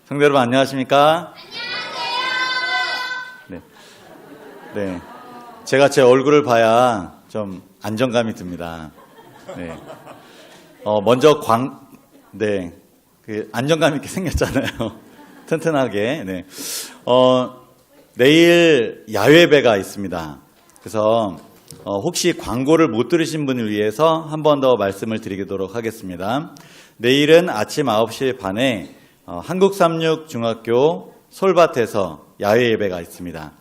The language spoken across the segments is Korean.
성도 여러분 안녕하십니까? 네. 제가 제 얼굴을 봐야 좀 안정감이 듭니다. 네. 먼저 안정감 있게 생겼잖아요. 튼튼하게. 네. 내일 야외배가 있습니다. 그래서 혹시 광고를 못 들으신 분을 위해서 한 번 더 말씀을 드리도록 하겠습니다. 내일은 아침 9시 반에 한국삼육중학교 솔밭에서 야외 예배가 있습니다.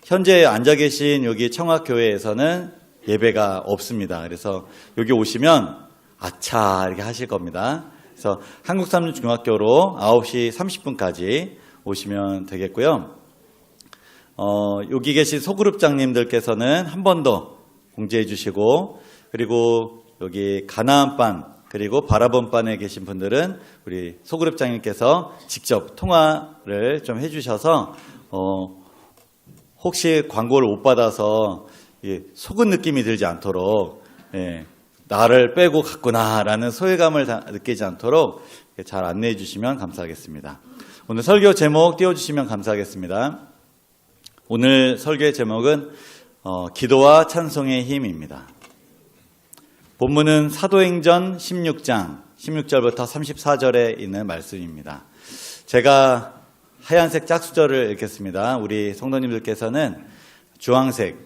현재 앉아 계신 여기 청학교회에서는 예배가 없습니다. 그래서 여기 오시면 아차 이렇게 하실 겁니다. 그래서 한국삼육중학교로 9시 30분까지 오시면 되겠고요. 여기 계신 소그룹장님들께서는 한 번 더 공지해 주시고, 그리고 여기 가나안반 그리고 바라본반에 계신 분들은 우리 소그룹장님께서 직접 통화를 좀 해주셔서 혹시 광고를 못 받아서 속은 느낌이 들지 않도록 나를 빼고 갔구나라는 소외감을 느끼지 않도록 잘 안내해 주시면 감사하겠습니다. 오늘 설교 제목 띄워주시면 감사하겠습니다. 오늘 설교의 제목은 기도와 찬송의 힘입니다. 본문은 사도행전 16장 16절부터 34절에 있는 말씀입니다. 제가 하얀색 짝수절을 읽겠습니다. 우리 성도님들께서는 주황색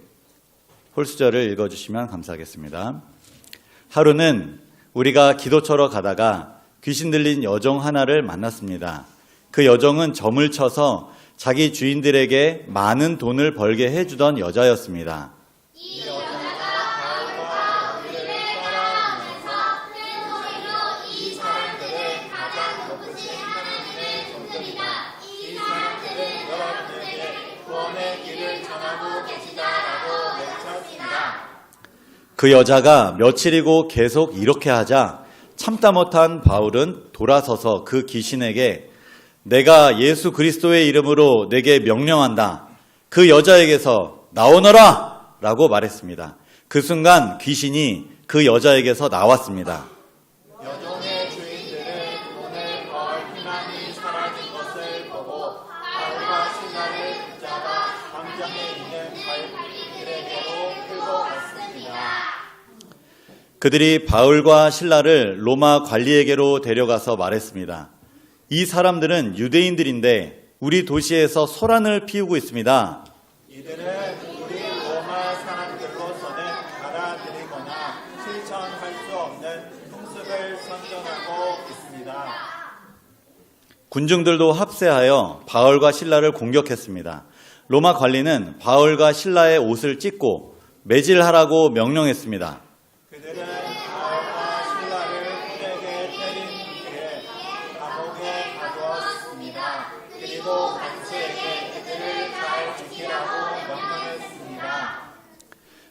홀수절을 읽어주시면 감사하겠습니다. 하루는 우리가 기도처러 가다가 귀신 들린 여종 하나를 만났습니다. 그 여종은 점을 쳐서 자기 주인들에게 많은 돈을 벌게 해주던 여자였습니다. 이 여자가 바울과 우리를 따라오면서 큰 소리로 이 사람들은 가장 높으신 하나님의 종들이다. 이 사람들은 여러분에게 구원의 길을 전하고 계시다라고 외쳤습니다. 그 여자가 며칠이고 계속 이렇게 하자 참다 못한 바울은 돌아서서 그 귀신에게 내가 예수 그리스도의 이름으로 내게 명령한다. 그 여자에게서 나오너라! 라고 말했습니다. 그 순간 귀신이 그 여자에게서 나왔습니다. 여종의 주인들은 돈을 벌 희망이 사라진 것을 보고 바울과 신라를 붙잡아 광장에 있는 관리들에게로 끌고 갔습니다. 그들이 바울과 신라를 로마 관리에게로 데려가서 말했습니다. 이 사람들은 유대인들인데 우리 도시에서 소란을 피우고 있습니다. 이들은 우리 로마 사람들로서는 받아들이거나 실천할 수 없는 풍습을 선전하고 있습니다. 군중들도 합세하여 바울과 신라를 공격했습니다. 로마 관리는 바울과 신라의 옷을 찢고 매질하라고 명령했습니다. 그들은 바울과 신라를 흙에게 때린 뒤에 감옥에 가두었습니다. 그리고 간수에게 그들을 잘 지키라고 명령했습니다.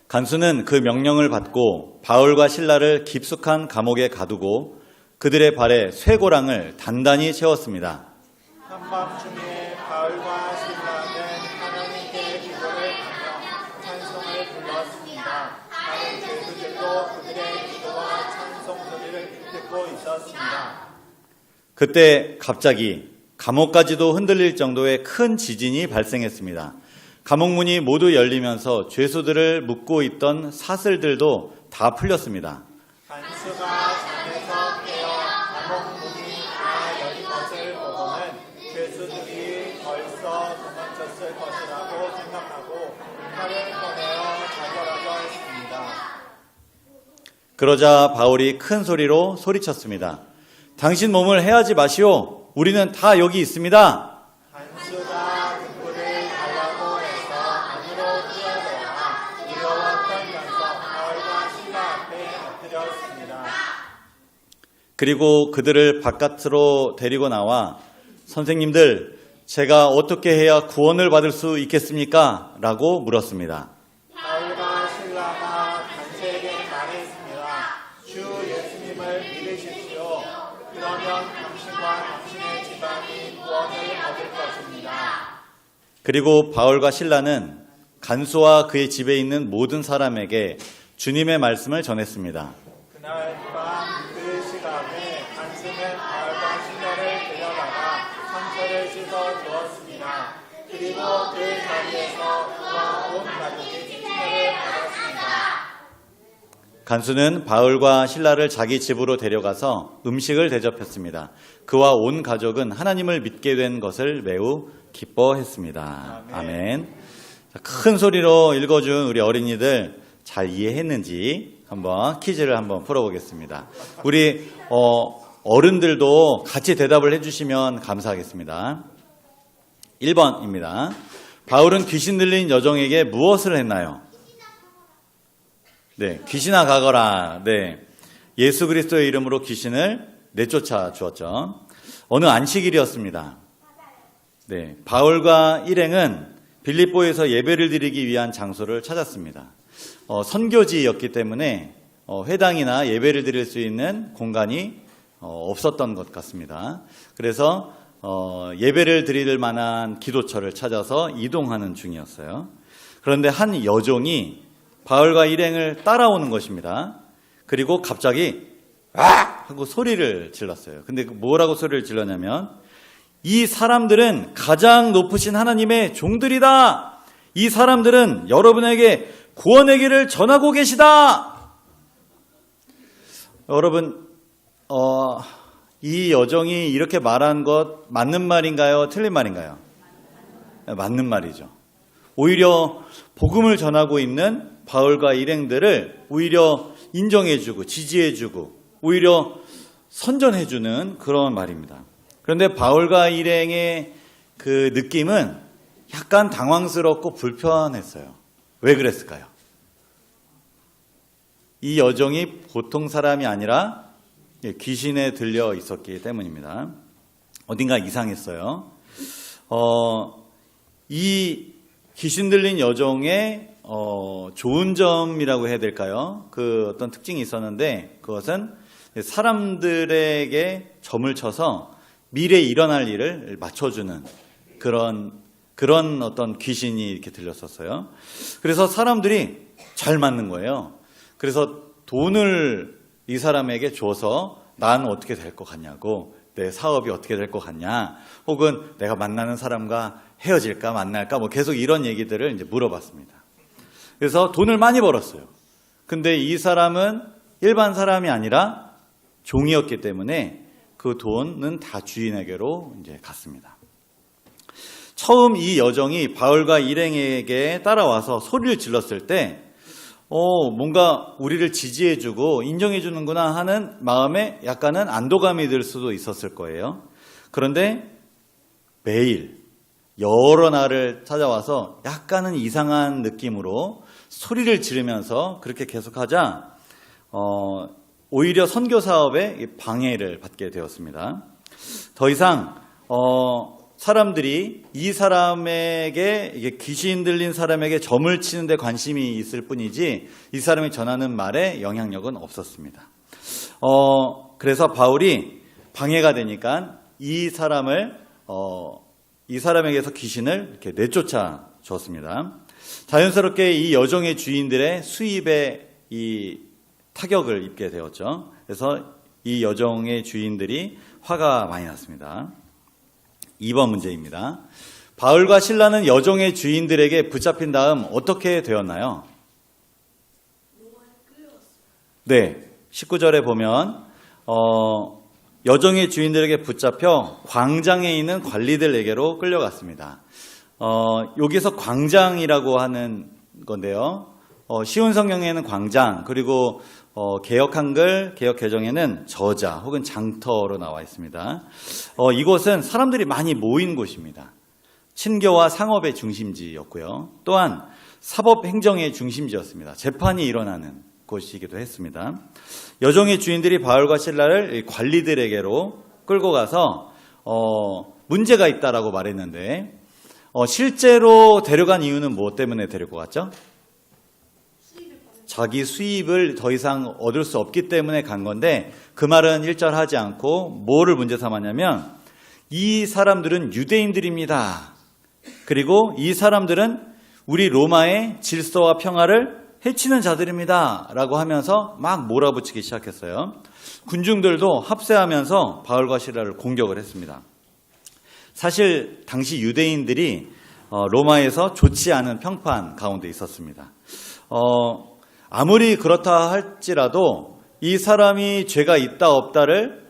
간수는 그 명령을 받고 바울과 신라를 깊숙한 감옥에 가두고 그들의 발에 쇠고랑을 단단히 채웠습니다. 한밤중에 바울과 신라는 하나님께 기도를 하며 찬송을 불렀습니다. 다른 죄수들도 그들의 기도와 찬송 소리를 듣고 있었습니다. 그때 갑자기 감옥까지도 흔들릴 정도의 큰 지진이 발생했습니다. 감옥문이 모두 열리면서 죄수들을 묶고 있던 사슬들도 다 풀렸습니다. 간수가 잠에서 깨어 감옥문이 다 열린 것을 보고는 죄수들이 벌써 도망쳤을 것이라고 생각하고 칼을 꺼내어 자결하려 했습니다. 그러자 바울이 큰 소리로 소리쳤습니다. 당신 몸을 해하지 마시오. 우리는 다 여기 있습니다. 간수가 등불을 달라고 해서 안으로 뛰어들어가 이러왔다면서 바울과 신라 앞에 엎드렸습니다. 그리고 그들을 바깥으로 데리고 나와 선생님들, 제가 어떻게 해야 구원을 받을 수 있겠습니까? 라고 물었습니다. 바울과 신라가 간수에게 말했습니다. 주 예수님을 믿으십시오. 그러면 당신과 당신의 집안이 구원을 얻을 것입니다. 그리고 바울과 신라는 간수와 그의 집에 있는 모든 사람에게 주님의 말씀을 전했습니다. 그날 밤 그 시각에 간수는 바울과 신라를 데려다가 상처를 주었습니다. 그리고 그 자리에서 그와 온 가족이 칭찬을 받았습니다. 간수는 바울과 실라를 자기 집으로 데려가서 음식을 대접했습니다. 그와 온 가족은 하나님을 믿게 된 것을 매우 기뻐했습니다. 아멘. 자, 큰 소리로 읽어준 우리 어린이들 잘 이해했는지 한번 퀴즈를 한번 풀어보겠습니다. 우리 어른들도 같이 대답을 해주시면 감사하겠습니다. 1번입니다. 바울은 귀신 들린 여종에게 무엇을 했나요? 네, 귀신아 가거라. 네, 예수 그리스도의 이름으로 귀신을 내쫓아 주었죠. 어느 안식일이었습니다. 네, 바울과 일행은 빌립보에서 예배를 드리기 위한 장소를 찾았습니다. 선교지였기 때문에 회당이나 예배를 드릴 수 있는 공간이 없었던 것 같습니다. 그래서 예배를 드릴 만한 기도처를 찾아서 이동하는 중이었어요. 그런데 한 여종이 바울과 일행을 따라오는 것입니다. 그리고 갑자기 아! 하고 소리를 질렀어요. 근데 뭐라고 소리를 질렀냐면 이 사람들은 가장 높으신 하나님의 종들이다. 이 사람들은 여러분에게 구원의 길을 전하고 계시다. 여러분, 이 여종이 이렇게 말한 것 맞는 말인가요? 틀린 말인가요? 맞는 말이죠. 오히려 복음을 전하고 있는 바울과 일행들을 오히려 인정해주고 지지해주고 오히려 선전해주는 그런 말입니다. 그런데 바울과 일행의 그 느낌은 약간 당황스럽고 불편했어요. 왜 그랬을까요? 이 여종이 보통 사람이 아니라 귀신에 들려 있었기 때문입니다. 어딘가 이상했어요. 이 귀신 들린 여종의 좋은 점이라고 해야 될까요? 그 어떤 특징이 있었는데 그것은 사람들에게 점을 쳐서 미래에 일어날 일을 맞춰주는 그런 어떤 귀신이 이렇게 들렸었어요. 그래서 사람들이 잘 맞는 거예요. 그래서 돈을 이 사람에게 줘서 난 어떻게 될 것 같냐고, 내 사업이 어떻게 될 것 같냐, 혹은 내가 만나는 사람과 헤어질까 만날까 뭐 계속 이런 얘기들을 이제 물어봤습니다. 그래서 돈을 많이 벌었어요. 근데 이 사람은 일반 사람이 아니라 종이었기 때문에 그 돈은 다 주인에게로 이제 갔습니다. 처음 이 여종이 바울과 일행에게 따라와서 소리를 질렀을 때 뭔가 우리를 지지해주고 인정해주는구나 하는 마음에 약간은 안도감이 들 수도 있었을 거예요. 그런데 매일 여러 날을 찾아와서 약간은 이상한 느낌으로 소리를 지르면서 그렇게 계속하자 오히려 선교 사업에 방해를 받게 되었습니다. 더 이상 사람들이 이 사람에게 이게 귀신 들린 사람에게 점을 치는데 관심이 있을 뿐이지 이 사람이 전하는 말에 영향력은 없었습니다. 그래서 바울이 방해가 되니까 이 사람에게서 귀신을 이렇게 내쫓아 줬습니다. 자연스럽게 이 여종의 주인들의 수입에 이 타격을 입게 되었죠. 그래서 이 여종의 주인들이 화가 많이 났습니다. 2번 문제입니다. 바울과 실라는 여종의 주인들에게 붙잡힌 다음 어떻게 되었나요? 네, 19절에 보면 여종의 주인들에게 붙잡혀 광장에 있는 관리들에게로 끌려갔습니다. 여기서 광장이라고 하는 건데요. 쉬운 성경에는 광장, 그리고 개역 한글, 개역 개정에는 저자 혹은 장터로 나와 있습니다. 이곳은 사람들이 많이 모인 곳입니다. 친교와 상업의 중심지였고요. 또한 사법 행정의 중심지였습니다. 재판이 일어나는 곳이기도 했습니다. 여종의 주인들이 바울과 실라를 관리들에게로 끌고 가서 문제가 있다라고 말했는데 실제로 데려간 이유는 무엇 때문에 데리고 갔죠? 자기 수입을 더 이상 얻을 수 없기 때문에 간 건데 그 말은 일절하지 않고 뭐를 문제 삼았냐면 이 사람들은 유대인들입니다. 그리고 이 사람들은 우리 로마의 질서와 평화를 해치는 자들입니다. 라고 하면서 막 몰아붙이기 시작했어요. 군중들도 합세하면서 바울과 실라를 공격을 했습니다. 사실 당시 유대인들이 로마에서 좋지 않은 평판 가운데 있었습니다. 아무리 그렇다 할지라도 이 사람이 죄가 있다 없다를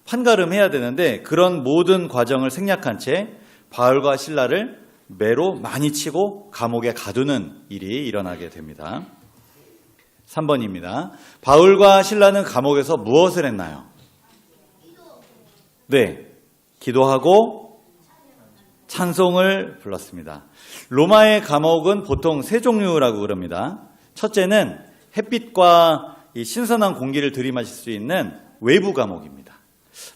판가름해야 되는데 그런 모든 과정을 생략한 채 바울과 실라를 매로 많이 치고 감옥에 가두는 일이 일어나게 됩니다. 3번입니다. 바울과 실라는 감옥에서 무엇을 했나요? 네, 기도하고 찬송을 불렀습니다. 로마의 감옥은 보통 세 종류라고 그럽니다. 첫째는 햇빛과 이 신선한 공기를 들이마실 수 있는 외부 감옥입니다.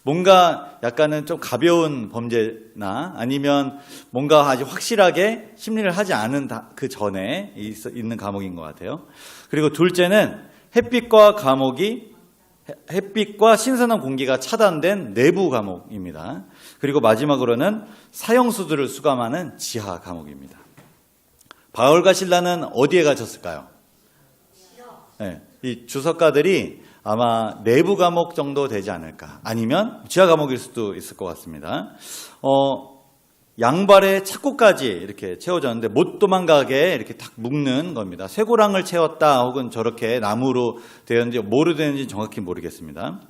뭔가 약간은 좀 가벼운 범죄나 아니면 뭔가 아주 확실하게 심리를 하지 않은 그 전에 있는 감옥인 것 같아요. 그리고 둘째는 햇빛과 신선한 공기가 차단된 내부 감옥입니다. 그리고 마지막으로는 사형수들을 수감하는 지하 감옥입니다. 바울과 실라는 어디에 갇혔을까요? 네, 이 주석가들이 아마 내부 감옥 정도 되지 않을까, 아니면 지하 감옥일 수도 있을 것 같습니다. 양발에 착고까지 이렇게 채워졌는데 못 도망가게 이렇게 딱 묶는 겁니다. 쇠고랑을 채웠다 혹은 저렇게 나무로 되었는지 뭐로 되는지 정확히 모르겠습니다.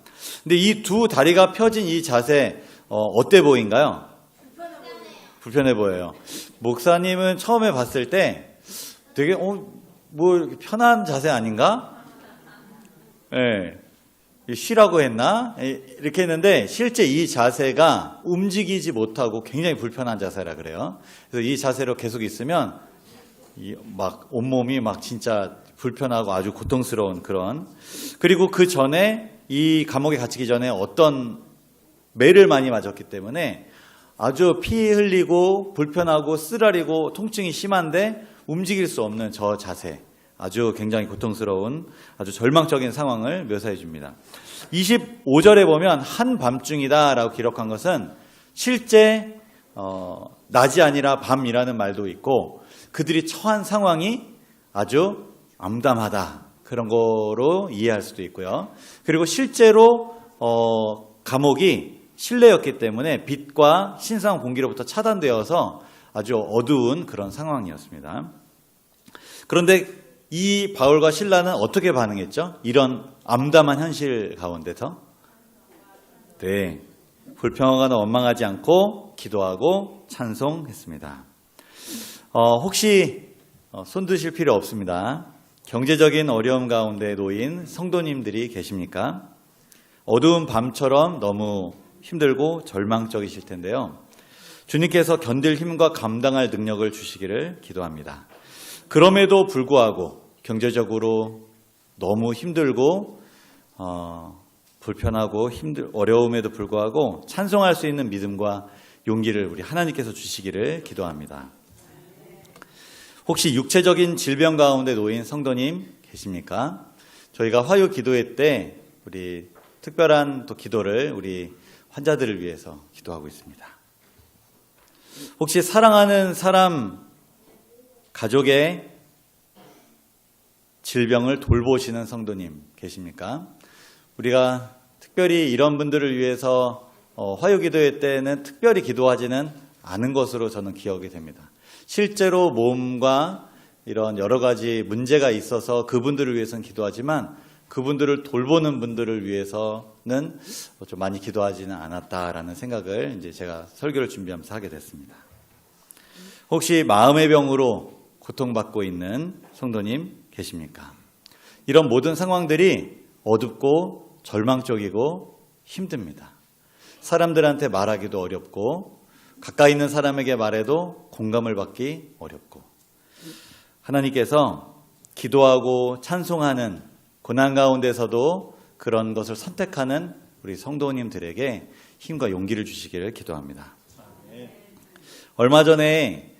근데 이 두 다리가 펴진 이 자세 어때 보인가요? 불편해 보여요. 목사님은 처음에 봤을 때 되게 뭐 이렇게 편한 자세 아닌가? 예, 쉬라고 했나? 이렇게 했는데 실제 이 자세가 움직이지 못하고 굉장히 불편한 자세라 그래요. 그래서 이 자세로 계속 있으면 막 온몸이 막 진짜 불편하고 아주 고통스러운 그런. 그리고 그 전에 이 감옥에 갇히기 전에 어떤 매를 많이 맞았기 때문에 아주 피 흘리고 불편하고 쓰라리고 통증이 심한데 움직일 수 없는 저 자세. 아주 굉장히 고통스러운 아주 절망적인 상황을 묘사해 줍니다. 25절에 보면 한밤중이다라고 기록한 것은 실제 낮이 아니라 밤이라는 말도 있고 그들이 처한 상황이 아주 암담하다 그런 거로 이해할 수도 있고요. 그리고 실제로 감옥이 실내였기 때문에 빛과 신선한 공기로부터 차단되어서 아주 어두운 그런 상황이었습니다. 그런데 이 바울과 실라는 어떻게 반응했죠? 이런 암담한 현실 가운데서 네, 불평하거나 원망하지 않고 기도하고 찬송했습니다. 혹시 손 드실 필요 없습니다. 경제적인 어려움 가운데 놓인 성도님들이 계십니까? 어두운 밤처럼 너무 힘들고 절망적이실 텐데요. 주님께서 견딜 힘과 감당할 능력을 주시기를 기도합니다. 그럼에도 불구하고 경제적으로 너무 힘들고 불편하고 어려움에도 불구하고 찬송할 수 있는 믿음과 용기를 우리 하나님께서 주시기를 기도합니다. 혹시 육체적인 질병 가운데 놓인 성도님 계십니까? 저희가 화요 기도회 때 우리 특별한 또 기도를 우리 환자들을 위해서 기도하고 있습니다. 혹시 사랑하는 사람 가족의 질병을 돌보시는 성도님 계십니까? 우리가 특별히 이런 분들을 위해서 화요기도회 때는 특별히 기도하지는 않은 것으로 저는 기억이 됩니다. 실제로 몸과 이런 여러 가지 문제가 있어서 그분들을 위해서는 기도하지만 그분들을 돌보는 분들을 위해서는 좀 많이 기도하지는 않았다라는 생각을 이제 제가 설교를 준비하면서 하게 됐습니다. 혹시 마음의 병으로 고통받고 있는 성도님 계십니까? 이런 모든 상황들이 어둡고 절망적이고 힘듭니다. 사람들한테 말하기도 어렵고 가까이 있는 사람에게 말해도 공감을 받기 어렵고 하나님께서 기도하고 찬송하는 고난 가운데서도 그런 것을 선택하는 우리 성도님들에게 힘과 용기를 주시기를 기도합니다. 얼마 전에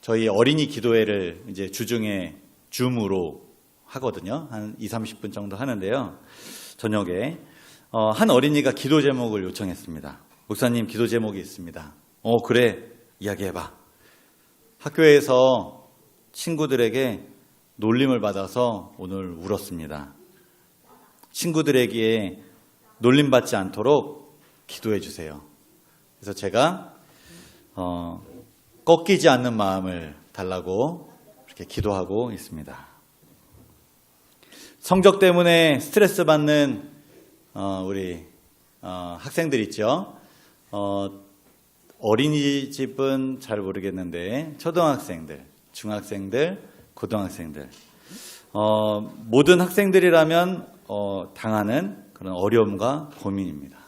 저희 어린이 기도회를 이제 주중에 줌으로 하거든요. 한 20-30분 정도 하는데요. 저녁에 한 어린이가 기도 제목을 요청했습니다. 목사님, 기도 제목이 있습니다. 그래, 이야기해봐. 학교에서 친구들에게 놀림을 받아서 오늘 울었습니다. 친구들에게 놀림받지 않도록 기도해 주세요. 그래서 제가 꺾이지 않는 마음을 달라고 이렇게 기도하고 있습니다. 성적 때문에 스트레스 받는 우리 학생들 있죠. 어린이집은 잘 모르겠는데 초등학생들, 중학생들, 고등학생들 모든 학생들이라면 당하는 그런 어려움과 고민입니다.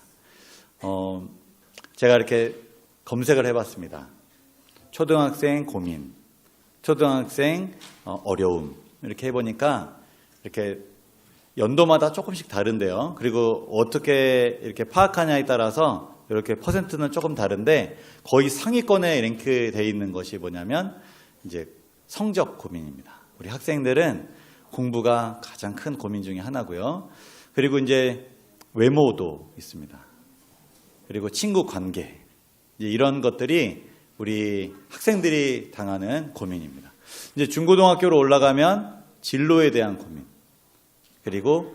제가 이렇게 검색을 해봤습니다. 초등학생 고민, 초등학생 어려움 이렇게 해보니까 이렇게 연도마다 조금씩 다른데요. 그리고 어떻게 이렇게 파악하냐에 따라서 이렇게 퍼센트는 조금 다른데 거의 상위권에 랭크되어 있는 것이 뭐냐면 이제 성적 고민입니다. 우리 학생들은 공부가 가장 큰 고민 중에 하나고요. 그리고 이제 외모도 있습니다. 그리고 친구 관계 이제 이런 것들이 우리 학생들이 당하는 고민입니다. 이제 중고등학교로 올라가면 진로에 대한 고민 그리고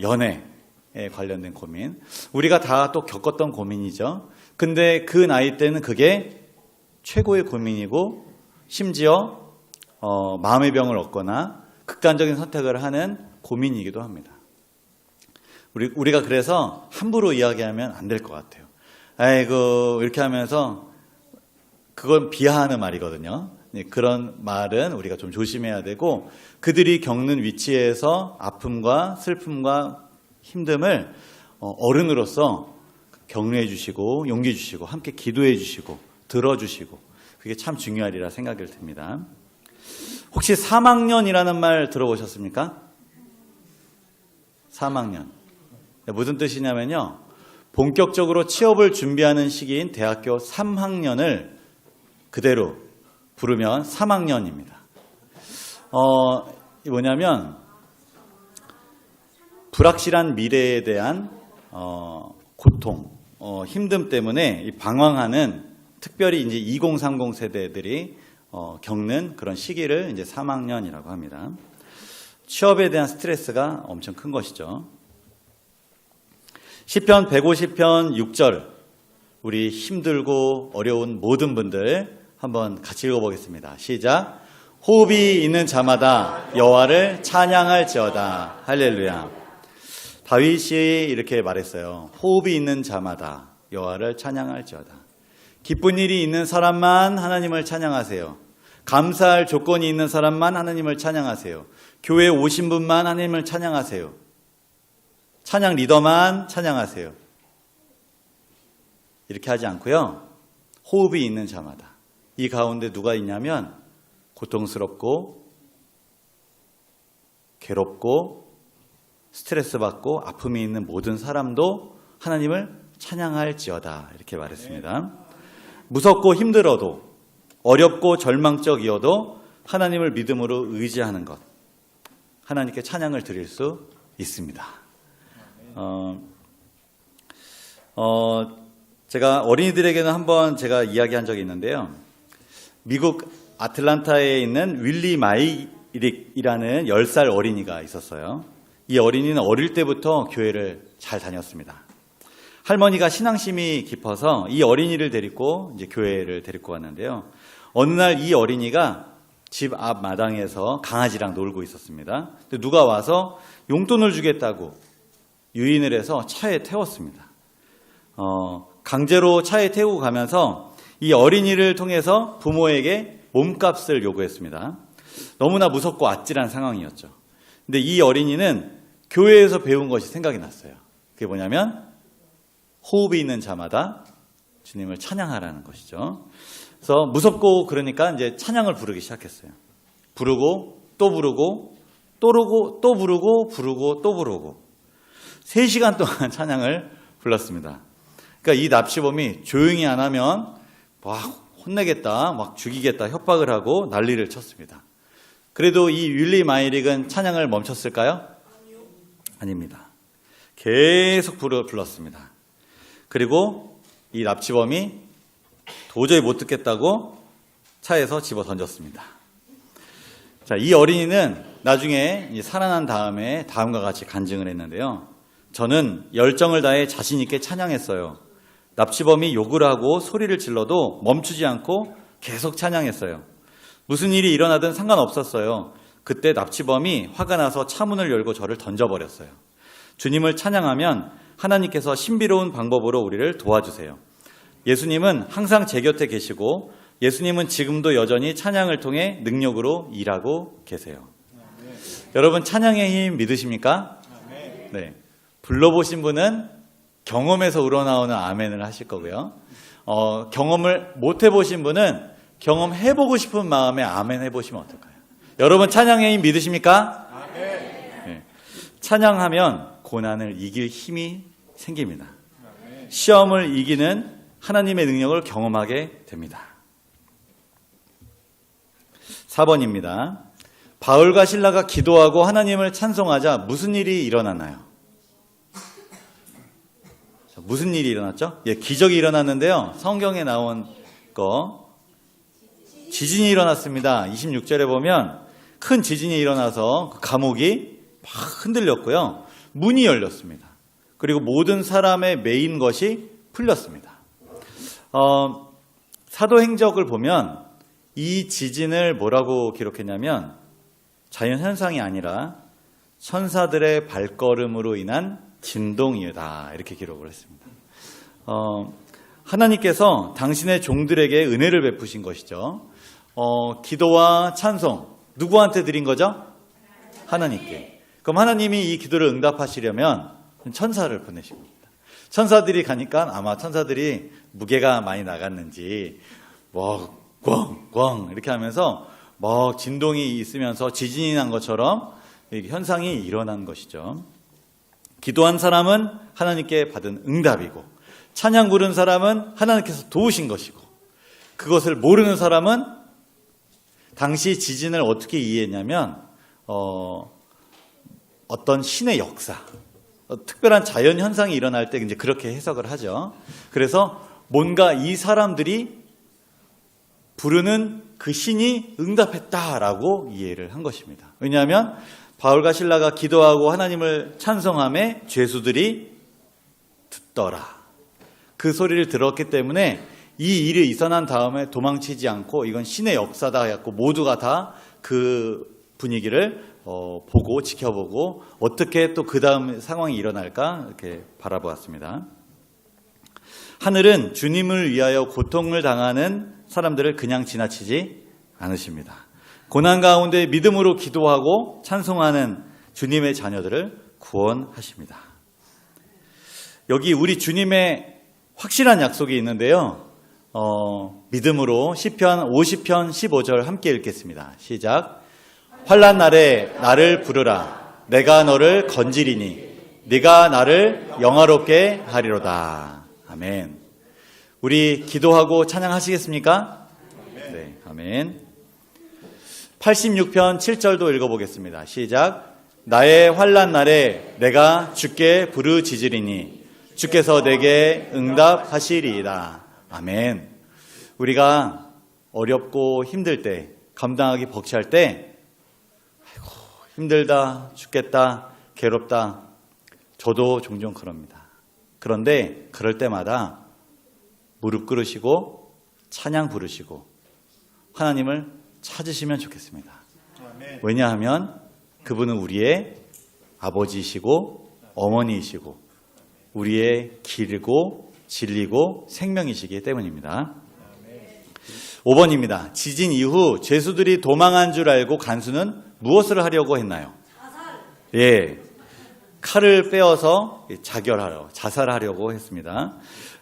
연애에 관련된 고민 우리가 다 또 겪었던 고민이죠. 근데 그 나이 때는 그게 최고의 고민이고 심지어 마음의 병을 얻거나 극단적인 선택을 하는 고민이기도 합니다. 우리가 그래서 함부로 이야기하면 안 될 것 같아요. 아이고 이렇게 하면서 그건 비하하는 말이거든요. 그런 말은 우리가 좀 조심해야 되고 그들이 겪는 위치에서 아픔과 슬픔과 힘듦을 어른으로서 격려해 주시고 용기 주시고 함께 기도해 주시고 들어주시고 그게 참 중요하리라 생각이 듭니다. 혹시 3학년이라는 말 들어보셨습니까? 3학년. 무슨 뜻이냐면요. 본격적으로 취업을 준비하는 시기인 대학교 3학년을 그대로 부르면 3학년입니다. 뭐냐면 불확실한 미래에 대한 고통, 힘듦 때문에 방황하는 특별히 이제 2030 세대들이 겪는 그런 시기를 이제 3학년이라고 합니다. 취업에 대한 스트레스가 엄청 큰 것이죠. 시편 150편 6절 우리 힘들고 어려운 모든 분들 한번 같이 읽어보겠습니다. 시작. 호흡이 있는 자마다 여호와를 찬양할지어다. 할렐루야. 다윗이 이렇게 말했어요. 호흡이 있는 자마다 여호와를 찬양할지어다. 기쁜 일이 있는 사람만 하나님을 찬양하세요. 감사할 조건이 있는 사람만 하나님을 찬양하세요. 교회에 오신 분만 하나님을 찬양하세요. 찬양 리더만 찬양하세요. 이렇게 하지 않고요. 호흡이 있는 자마다. 이 가운데 누가 있냐면 고통스럽고 괴롭고 스트레스 받고 아픔이 있는 모든 사람도 하나님을 찬양할지어다. 이렇게 말했습니다. 무섭고 힘들어도 어렵고 절망적이어도 하나님을 믿음으로 의지하는 것. 하나님께 찬양을 드릴 수 있습니다. 제가 어린이들에게는 한번 제가 이야기한 적이 있는데요. 미국 아틀란타에 있는 윌리 마이릭이라는 10살 어린이가 있었어요. 이 어린이는 어릴 때부터 교회를 잘 다녔습니다. 할머니가 신앙심이 깊어서 이 어린이를 데리고 이제 교회를 데리고 왔는데요. 어느 날 이 어린이가 집 앞 마당에서 강아지랑 놀고 있었습니다. 근데 누가 와서 용돈을 주겠다고 유인을 해서 차에 태웠습니다. 강제로 차에 태우고 가면서 이 어린이를 통해서 부모에게 몸값을 요구했습니다. 너무나 무섭고 아찔한 상황이었죠. 근데 이 어린이는 교회에서 배운 것이 생각이 났어요. 그게 뭐냐면 호흡이 있는 자마다 주님을 찬양하라는 것이죠. 그래서 무섭고 그러니까 이제 찬양을 부르기 시작했어요. 부르고 또 부르고 또 부르고 또 부르고 부르고 또 부르고 3시간 동안 찬양을 불렀습니다. 그러니까 이 납치범이 조용히 안 하면 막 혼내겠다, 막 죽이겠다 협박을 하고 난리를 쳤습니다. 그래도 이 윌리 마이릭은 찬양을 멈췄을까요? 아닙니다. 계속 불렀습니다. 그리고 이 납치범이 도저히 못 듣겠다고 차에서 집어 던졌습니다. 자, 이 어린이는 나중에 살아난 다음에 다음과 같이 간증을 했는데요. 저는 열정을 다해 자신 있게 찬양했어요. 납치범이 욕을 하고 소리를 질러도 멈추지 않고 계속 찬양했어요. 무슨 일이 일어나든 상관없었어요. 그때 납치범이 화가 나서 차문을 열고 저를 던져버렸어요. 주님을 찬양하면 하나님께서 신비로운 방법으로 우리를 도와주세요. 예수님은 항상 제 곁에 계시고 예수님은 지금도 여전히 찬양을 통해 능력으로 일하고 계세요. 여러분 찬양의 힘 믿으십니까? 네. 불러보신 분은 경험에서 우러나오는 아멘을 하실 거고요. 경험을 못 해보신 분은 경험해보고 싶은 마음에 아멘 해보시면 어떨까요? 여러분 찬양의 힘 믿으십니까? 네. 찬양하면 고난을 이길 힘이 생깁니다. 시험을 이기는 하나님의 능력을 경험하게 됩니다. 4번입니다. 바울과 실라가 기도하고 하나님을 찬송하자 무슨 일이 일어나나요? 무슨 일이 일어났죠? 예, 기적이 일어났는데요. 성경에 나온 거 지진이 일어났습니다. 26절에 보면 큰 지진이 일어나서 그 감옥이 막 흔들렸고요. 문이 열렸습니다. 그리고 모든 사람의 매인 것이 풀렸습니다. 사도행적을 보면 이 지진을 뭐라고 기록했냐면 자연현상이 아니라 천사들의 발걸음으로 인한 진동이다 이렇게 기록을 했습니다. 하나님께서 당신의 종들에게 은혜를 베푸신 것이죠. 기도와 찬송 누구한테 드린 거죠? 하나님께. 그럼 하나님이 이 기도를 응답하시려면 천사를 보내신 겁니다. 천사들이 가니까 아마 천사들이 무게가 많이 나갔는지 꽝꽝 이렇게 하면서 막 진동이 있으면서 지진이 난 것처럼 현상이 일어난 것이죠. 기도한 사람은 하나님께 받은 응답이고 찬양 부른 사람은 하나님께서 도우신 것이고 그것을 모르는 사람은 당시 지진을 어떻게 이해했냐면 어떤 신의 역사, 특별한 자연 현상이 일어날 때 이제 그렇게 해석을 하죠. 그래서 뭔가 이 사람들이 부르는 그 신이 응답했다라고 이해를 한 것입니다. 왜냐하면 바울과 실라가 기도하고 하나님을 찬송함에 죄수들이 듣더라. 그 소리를 들었기 때문에 이 일이 일어난 다음에 도망치지 않고 이건 신의 역사다 해갖고 모두가 다 그 분위기를 보고 지켜보고 어떻게 또 그 다음 상황이 일어날까 이렇게 바라보았습니다. 하늘은 주님을 위하여 고통을 당하는 사람들을 그냥 지나치지 않으십니다. 고난 가운데 믿음으로 기도하고 찬송하는 주님의 자녀들을 구원하십니다. 여기 우리 주님의 확실한 약속이 있는데요. 믿음으로 시편 50편 15절 함께 읽겠습니다. 시작. 환난 날에 나를 부르라. 내가 너를 건지리니 네가 나를 영화롭게 하리로다. 아멘. 우리 기도하고 찬양하시겠습니까? 네, 아멘. 86편 7절도 읽어보겠습니다. 시작. 나의 환난 날에 내가 주께 부르짖으리니 주께서 내게 응답하시리이다. 아멘. 우리가 어렵고 힘들 때, 감당하기 벅찰 때, 아이고 힘들다, 죽겠다, 괴롭다. 저도 종종 그럽니다. 그런데 그럴 때마다 무릎 꿇으시고 찬양 부르시고 하나님을 찾으시면 좋겠습니다. 왜냐하면 그분은 우리의 아버지이시고 어머니이시고 우리의 길고 진리고 생명이시기 때문입니다. 5번입니다. 지진 이후 죄수들이 도망한 줄 알고 간수는 무엇을 하려고 했나요? 예, 칼을 빼어서 자살하려고 했습니다.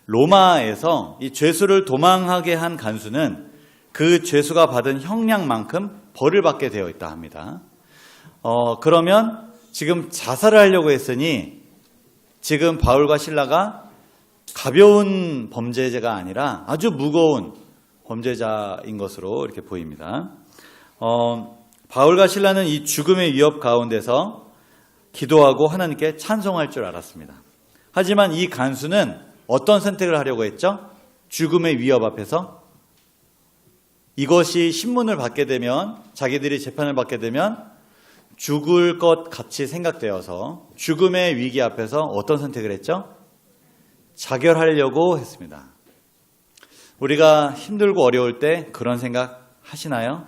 로마에서 이 죄수를 도망하게 한 간수는 그 죄수가 받은 형량만큼 벌을 받게 되어 있다 합니다. 그러면 지금 자살을 하려고 했으니 지금 바울과 실라가 가벼운 범죄자가 아니라 아주 무거운 범죄자인 것으로 이렇게 보입니다. 바울과 실라는 이 죽음의 위협 가운데서 기도하고 하나님께 찬송할 줄 알았습니다. 하지만 이 간수는 어떤 선택을 하려고 했죠? 죽음의 위협 앞에서 이것이 신문을 받게 되면 자기들이 재판을 받게 되면 죽을 것 같이 생각되어서 죽음의 위기 앞에서 어떤 선택을 했죠? 자결하려고 했습니다. 우리가 힘들고 어려울 때 그런 생각 하시나요?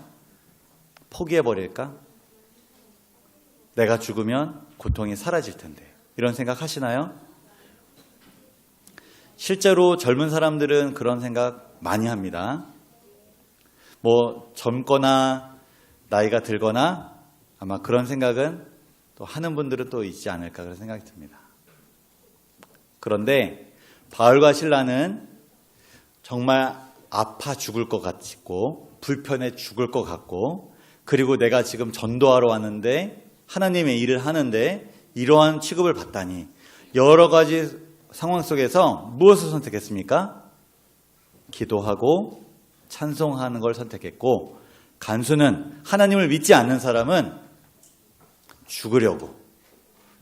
포기해버릴까? 내가 죽으면 고통이 사라질 텐데. 이런 생각 하시나요? 실제로 젊은 사람들은 그런 생각 많이 합니다. 뭐 젊거나 나이가 들거나 아마 그런 생각은 또 하는 분들은 또 있지 않을까 그런 생각이 듭니다. 그런데 바울과 실라는 정말 아파 죽을 것 같고 불편해 죽을 것 같고 그리고 내가 지금 전도하러 왔는데 하나님의 일을 하는데 이러한 취급을 받다니 여러 가지 상황 속에서 무엇을 선택했습니까? 기도하고 찬송하는 걸 선택했고 간수는 하나님을 믿지 않는 사람은 죽으려고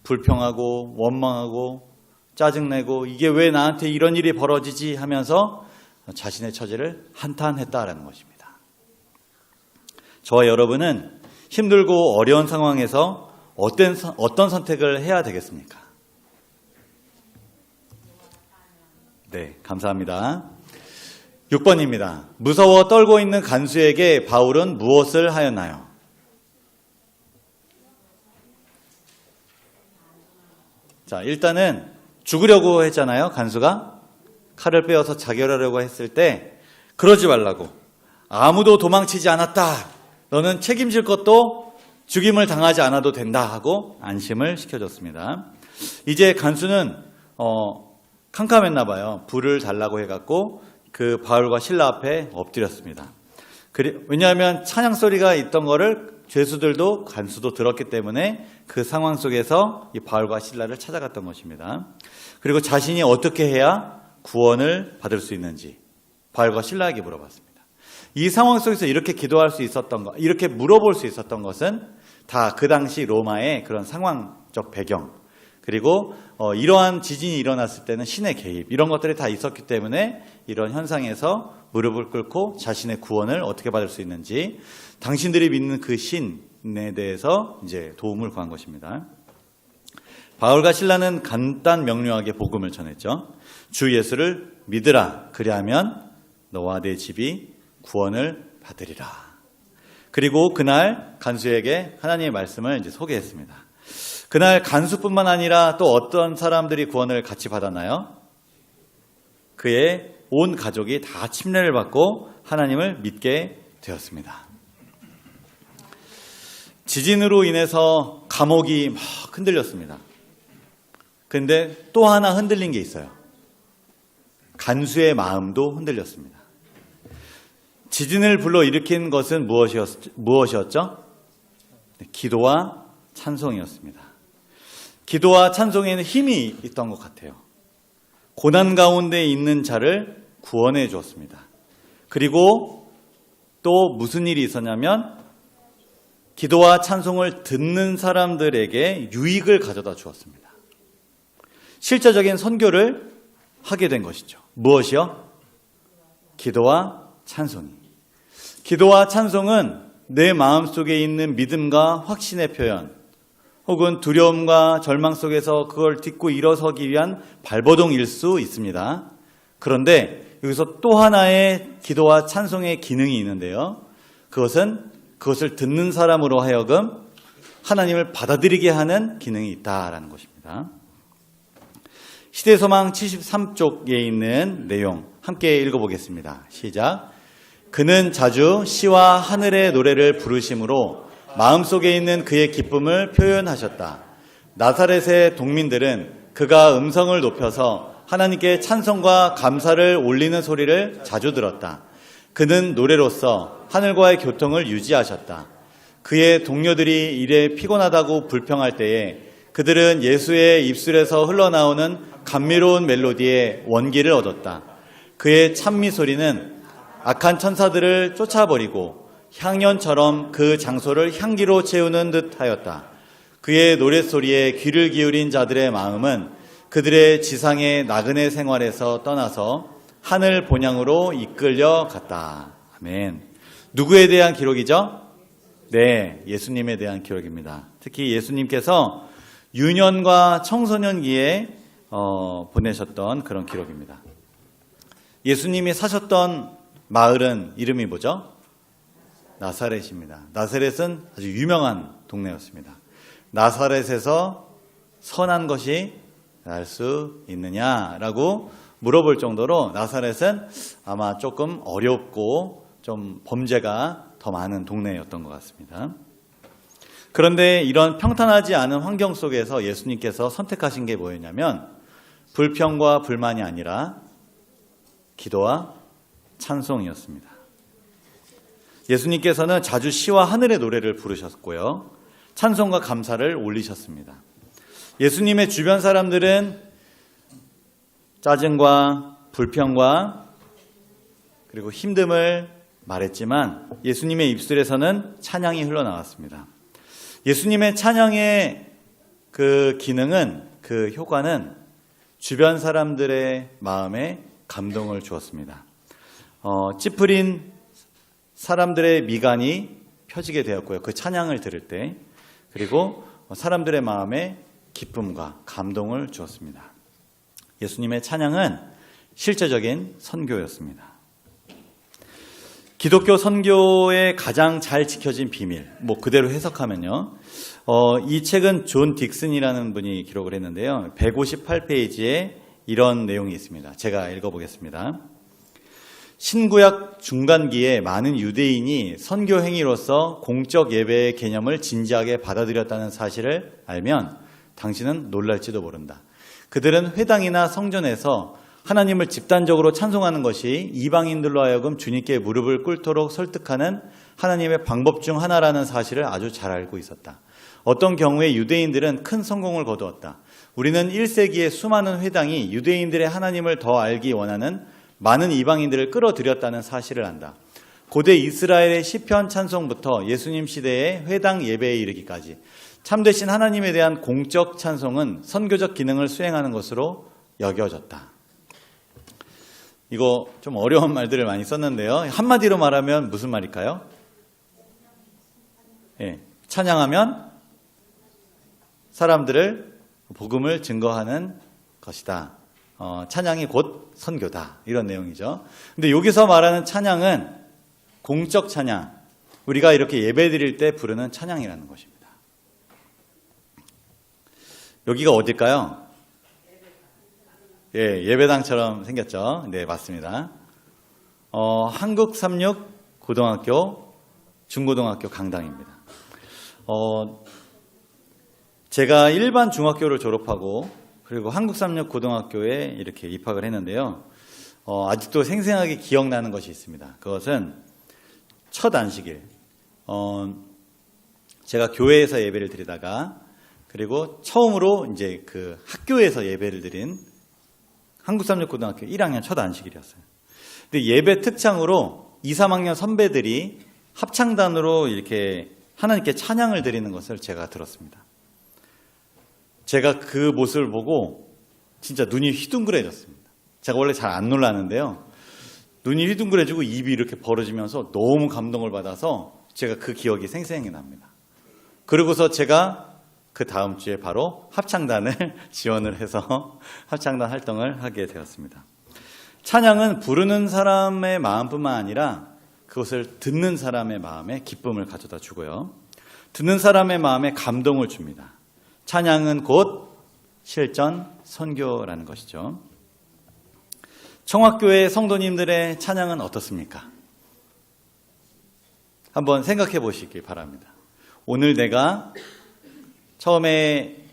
불평하고 원망하고 짜증내고 이게 왜 나한테 이런 일이 벌어지지 하면서 자신의 처지를 한탄했다라는 것입니다. 저와 여러분은 힘들고 어려운 상황에서 어떤 선택을 해야 되겠습니까? 네, 감사합니다. 6번입니다. 무서워 떨고 있는 간수에게 바울은 무엇을 하였나요? 자, 일단은 죽으려고 했잖아요. 간수가 칼을 빼어서 자결하려고 했을 때 그러지 말라고. 아무도 도망치지 않았다. 너는 책임질 것도 죽임을 당하지 않아도 된다 하고 안심을 시켜줬습니다. 이제 간수는 캄캄했나 봐요. 불을 달라고 해갖고 그 바울과 실라 앞에 엎드렸습니다. 왜냐하면 찬양 소리가 있던 거를 죄수들도 간수도 들었기 때문에 그 상황 속에서 이 바울과 실라를 찾아갔던 것입니다. 그리고 자신이 어떻게 해야 구원을 받을 수 있는지 바울과 실라에게 물어봤습니다. 이 상황 속에서 이렇게 기도할 수 있었던 것, 이렇게 물어볼 수 있었던 것은 다 그 당시 로마의 그런 상황적 배경, 그리고 이러한 지진이 일어났을 때는 신의 개입, 이런 것들이 다 있었기 때문에 이런 현상에서 무릎을 꿇고 자신의 구원을 어떻게 받을 수 있는지 당신들이 믿는 그 신에 대해서 이제 도움을 구한 것입니다. 바울과 실라는 간단 명료하게 복음을 전했죠. 주 예수를 믿으라. 그리하면 너와 내 집이 구원을 받으리라. 그리고 그날 간수에게 하나님의 말씀을 이제 소개했습니다. 그날 간수뿐만 아니라 또 어떤 사람들이 구원을 같이 받았나요? 그의 온 가족이 다 침례를 받고 하나님을 믿게 되었습니다. 지진으로 인해서 감옥이 막 흔들렸습니다. 그런데 또 하나 흔들린 게 있어요. 간수의 마음도 흔들렸습니다. 지진을 불러일으킨 것은 무엇이었죠? 기도와 찬송이었습니다. 기도와 찬송에는 힘이 있던 것 같아요. 고난 가운데 있는 자를 구원해 주었습니다. 그리고 또 무슨 일이 있었냐면 기도와 찬송을 듣는 사람들에게 유익을 가져다 주었습니다. 실제적인 선교를 하게 된 것이죠. 무엇이요? 기도와 찬송이. 기도와 찬송은 내 마음속에 있는 믿음과 확신의 표현, 혹은 두려움과 절망 속에서 그걸 딛고 일어서기 위한 발버둥일 수 있습니다. 그런데 여기서 또 하나의 기도와 찬송의 기능이 있는데요. 그것을 듣는 사람으로 하여금 하나님을 받아들이게 하는 기능이 있다라는 것입니다. 시대소망 73쪽에 있는 내용 함께 읽어보겠습니다. 시작. 그는 자주 시와 하늘의 노래를 부르심으로 마음속에 있는 그의 기쁨을 표현하셨다. 나사렛의 동민들은 그가 음성을 높여서 하나님께 찬송과 감사를 올리는 소리를 자주 들었다. 그는 노래로서 하늘과의 교통을 유지하셨다. 그의 동료들이 일에 피곤하다고 불평할 때에 그들은 예수의 입술에서 흘러나오는 감미로운 멜로디의 원기를 얻었다. 그의 찬미 소리는 악한 천사들을 쫓아버리고 향연처럼 그 장소를 향기로 채우는 듯 하였다. 그의 노랫소리에 귀를 기울인 자들의 마음은 그들의 지상의 나그네 생활에서 떠나서 하늘 본향으로 이끌려 갔다. 아멘. 누구에 대한 기록이죠? 네, 예수님에 대한 기록입니다. 특히 예수님께서 유년과 청소년기에 보내셨던 그런 기록입니다. 예수님이 사셨던 마을은 이름이 뭐죠? 나사렛입니다. 나사렛은 아주 유명한 동네였습니다. 나사렛에서 선한 것이 날 수 있느냐라고 물어볼 정도로 나사렛은 아마 조금 어렵고 좀 범죄가 더 많은 동네였던 것 같습니다. 그런데 이런 평탄하지 않은 환경 속에서 예수님께서 선택하신 게 뭐였냐면 불평과 불만이 아니라 기도와 찬송이었습니다. 예수님께서는 자주 시와 하늘의 노래를 부르셨고요. 찬송과 감사를 올리셨습니다. 예수님의 주변 사람들은 짜증과 불평과 그리고 힘듦을 말했지만 예수님의 입술에서는 찬양이 흘러나왔습니다. 예수님의 찬양의 그 기능은, 그 효과는 주변 사람들의 마음에 감동을 주었습니다. 찌푸린 사람들의 미간이 펴지게 되었고요. 그 찬양을 들을 때. 그리고 사람들의 마음에 기쁨과 감동을 주었습니다. 예수님의 찬양은 실제적인 선교였습니다. 기독교 선교의 가장 잘 지켜진 비밀, 그대로 해석하면요. 이 책은 존 딕슨이라는 분이 기록을 했는데요. 158페이지에 이런 내용이 있습니다. 제가 읽어보겠습니다. 신구약 중간기에 많은 유대인이 선교 행위로서 공적 예배의 개념을 진지하게 받아들였다는 사실을 알면 당신은 놀랄지도 모른다. 그들은 회당이나 성전에서 하나님을 집단적으로 찬송하는 것이 이방인들로 하여금 주님께 무릎을 꿇도록 설득하는 하나님의 방법 중 하나라는 사실을 아주 잘 알고 있었다. 어떤 경우에 유대인들은 큰 성공을 거두었다. 우리는 1세기의 수많은 회당이 유대인들의 하나님을 더 알기 원하는 많은 이방인들을 끌어들였다는 사실을 안다. 고대 이스라엘의 시편 찬송부터 예수님 시대의 회당 예배에 이르기까지 참되신 하나님에 대한 공적 찬송은 선교적 기능을 수행하는 것으로 여겨졌다. 이거 좀 어려운 말들을 많이 썼는데요. 한마디로 말하면 무슨 말일까요? 찬양하면 사람들을 복음을 증거하는 것이다. 찬양이 곧 선교다. 이런 내용이죠. 근데 여기서 말하는 찬양은 공적 찬양, 우리가 이렇게 예배 드릴 때 부르는 찬양이라는 것입니다. 여기가 어딜까요? 예배당처럼 생겼죠. 네, 맞습니다. 한국삼육 고등학교, 중고등학교 강당입니다. 제가 일반 중학교를 졸업하고 그리고 한국삼육 고등학교에 이렇게 입학을 했는데요. 아직도 생생하게 기억나는 것이 있습니다. 그것은 첫 안식일. 제가 교회에서 예배를 드리다가 그리고 처음으로 이제 그 학교에서 예배를 드린 한국삼육 고등학교 1학년 첫 안식일이었어요. 근데 예배 특창으로 2, 3학년 선배들이 합창단으로 이렇게 하나님께 찬양을 드리는 것을 제가 들었습니다. 제가 그 모습을 보고 진짜 눈이 휘둥그레졌습니다. 제가 원래 잘 안 놀라는데요. 눈이 휘둥그레지고 입이 이렇게 벌어지면서 너무 감동을 받아서 제가 그 기억이 생생히 납니다. 그러고서 제가 그 다음 주에 바로 합창단을 지원을 해서 합창단 활동을 하게 되었습니다. 찬양은 부르는 사람의 마음뿐만 아니라 그것을 듣는 사람의 마음에 기쁨을 가져다 주고요. 듣는 사람의 마음에 감동을 줍니다. 찬양은 곧 실전 선교라는 것이죠. 청학교의 성도님들의 찬양은 어떻습니까? 한번 생각해 보시기 바랍니다. 오늘 내가 처음에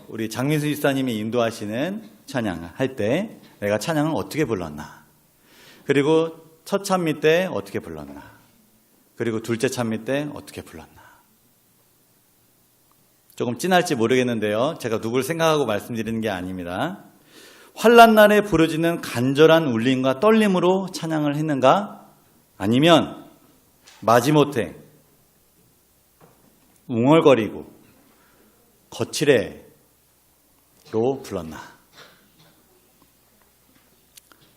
우리 장민수 집사님이 인도하시는 찬양을 할 때 내가 찬양을 어떻게 불렀나? 그리고 첫 찬미 때 어떻게 불렀나? 그리고 둘째 찬미 때 어떻게 불렀나? 조금 찐할지 모르겠는데요. 제가 누굴 생각하고 말씀드리는 게 아닙니다. 환난 날에 부러지는 간절한 울림과 떨림으로 찬양을 했는가? 아니면 마지못해 웅얼거리고 거칠애로 불렀나?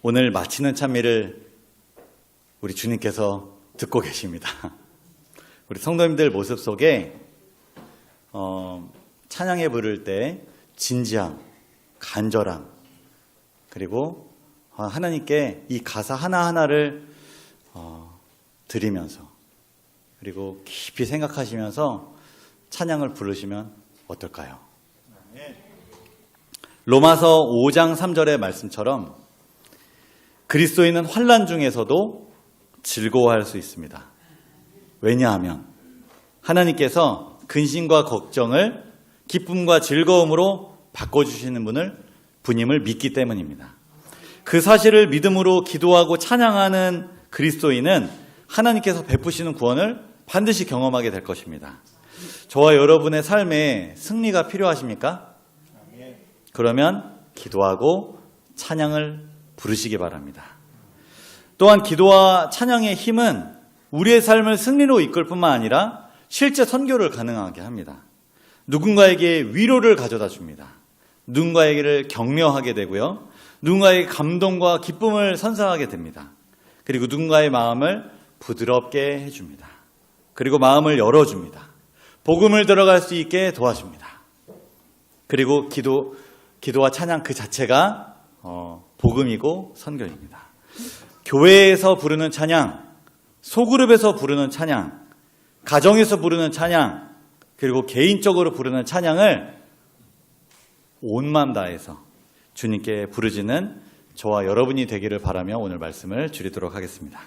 오늘 마치는 찬미를 우리 주님께서 듣고 계십니다. 우리 성도님들 모습 속에 찬양에 부를 때 진지함, 간절함, 그리고 하나님께 이 가사 하나하나를 드리면서, 그리고 깊이 생각하시면서 찬양을 부르시면 어떨까요? 로마서 5장 3절의 말씀처럼 그리스도인은 환난 중에서도 즐거워할 수 있습니다. 왜냐하면 하나님께서 근심과 걱정을 기쁨과 즐거움으로 바꿔주시는 분임을 믿기 때문입니다. 그 사실을 믿음으로 기도하고 찬양하는 그리스도인은 하나님께서 베푸시는 구원을 반드시 경험하게 될 것입니다. 저와 여러분의 삶에 승리가 필요하십니까? 그러면 기도하고 찬양을 부르시기 바랍니다. 또한 기도와 찬양의 힘은 우리의 삶을 승리로 이끌 뿐만 아니라 실제 선교를 가능하게 합니다. 누군가에게 위로를 가져다 줍니다. 누군가에게를 격려하게 되고요. 누군가에게 감동과 기쁨을 선사하게 됩니다. 그리고 누군가의 마음을 부드럽게 해줍니다. 그리고 마음을 열어줍니다. 복음을 들어갈 수 있게 도와줍니다. 그리고 기도와 찬양 그 자체가 복음이고 선교입니다. 교회에서 부르는 찬양, 소그룹에서 부르는 찬양, 가정에서 부르는 찬양, 그리고 개인적으로 부르는 찬양을 온 마음 다해서 주님께 부르짖는 저와 여러분이 되기를 바라며 오늘 말씀을 줄이도록 하겠습니다.